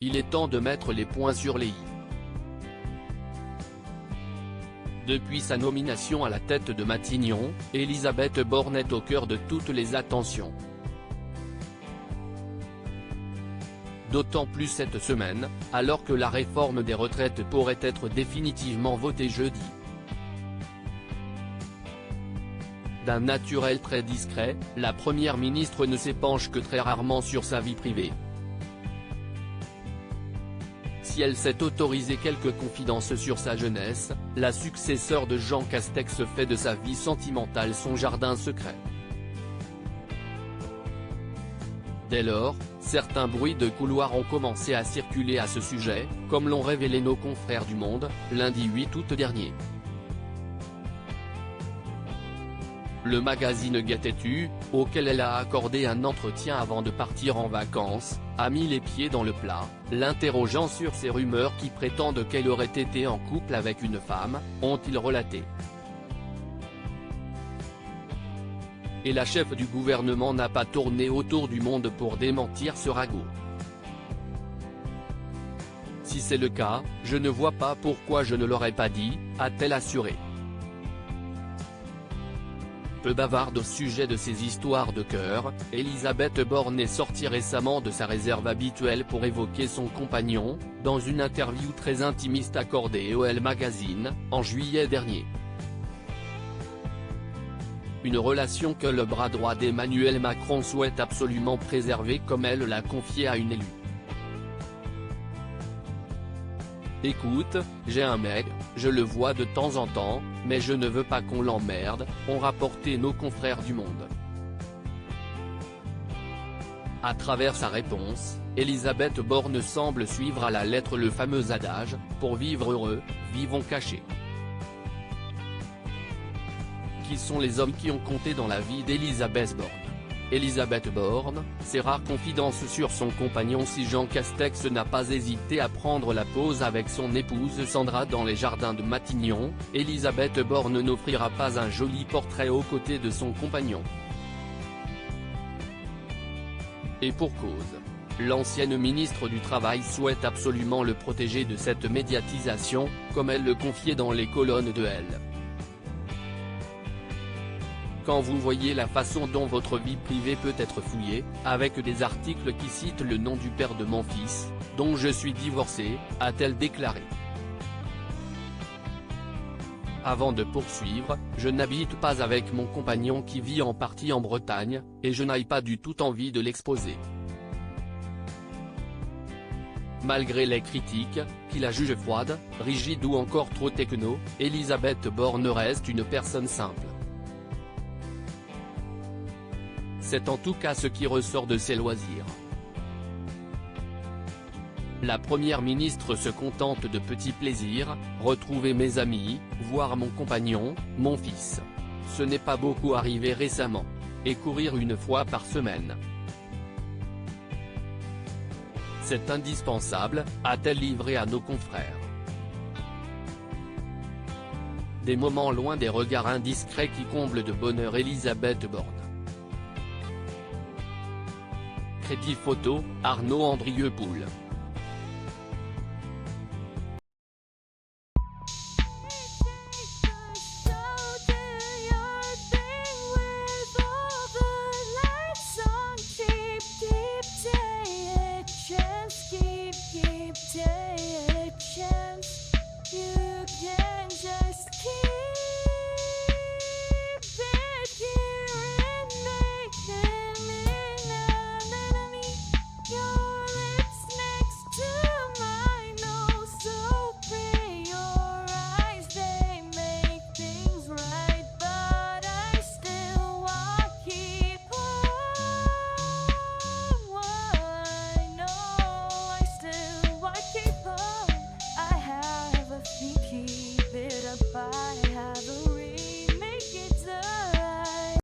il est temps de mettre les points sur les i. Depuis sa nomination à la tête de Matignon, Elisabeth Borne est au cœur de toutes les attentions. D'autant plus cette semaine, alors que la réforme des retraites pourrait être définitivement votée jeudi. D'un naturel très discret, la première ministre ne s'épanche que très rarement sur sa vie privée. Si elle s'est autorisée quelques confidences sur sa jeunesse, la successeur de Jean Castex fait de sa vie sentimentale son jardin secret. Dès lors, certains bruits de couloir ont commencé à circuler à ce sujet, comme l'ont révélé nos confrères du Monde, lundi 8 août dernier. Le magazine Get-tu, auquel elle a accordé un entretien avant de partir en vacances, a mis les pieds dans le plat, l'interrogeant sur ces rumeurs qui prétendent qu'elle aurait été en couple avec une femme, ont-ils relaté. Et la chef du gouvernement n'a pas tourné autour du monde pour démentir ce ragot. Si c'est le cas, je ne vois pas pourquoi je ne l'aurais pas dit, a-t-elle assuré. Peu bavarde au sujet de ces histoires de cœur, Elisabeth Borne est sortie récemment de sa réserve habituelle pour évoquer son compagnon, dans une interview très intimiste accordée au Elle Magazine, en juillet dernier. Une relation que le bras droit d'Emmanuel Macron souhaite absolument préserver comme elle l'a confié à une élue. Écoute, j'ai un mec, je le vois de temps en temps, mais je ne veux pas qu'on l'emmerde, ont rapporté nos confrères du Monde. À travers sa réponse, Elisabeth Borne semble suivre à la lettre le fameux adage « Pour vivre heureux, vivons cachés ». Qui sont les hommes qui ont compté dans la vie d'Elisabeth Borne? Elisabeth Borne, ses rares confidences sur son compagnon. Si Jean Castex n'a pas hésité à prendre la pause avec son épouse Sandra dans les jardins de Matignon, Elisabeth Borne n'offrira pas un joli portrait aux côtés de son compagnon. Et pour cause. L'ancienne ministre du Travail souhaite absolument le protéger de cette médiatisation, comme elle le confiait dans les colonnes de Elle. Quand vous voyez la façon dont votre vie privée peut être fouillée, avec des articles qui citent le nom du père de mon fils, dont je suis divorcée, a-t-elle déclaré. Avant de poursuivre, je n'habite pas avec mon compagnon qui vit en partie en Bretagne, et je n'ai pas du tout envie de l'exposer. Malgré les critiques, qui la jugent froide, rigide ou encore trop techno, Elisabeth Borne reste une personne simple. C'est en tout cas ce qui ressort de ses loisirs. La première ministre se contente de petits plaisirs, retrouver mes amis, voir mon compagnon, mon fils. Ce n'est pas beaucoup arrivé récemment. Et courir une fois par semaine. C'est indispensable, a-t-elle livré à nos confrères. Des moments loin des regards indiscrets qui comblent de bonheur Elisabeth Borne. Crédit photo, Arnaud Andrieux-Poul. Keep taking a chance, you can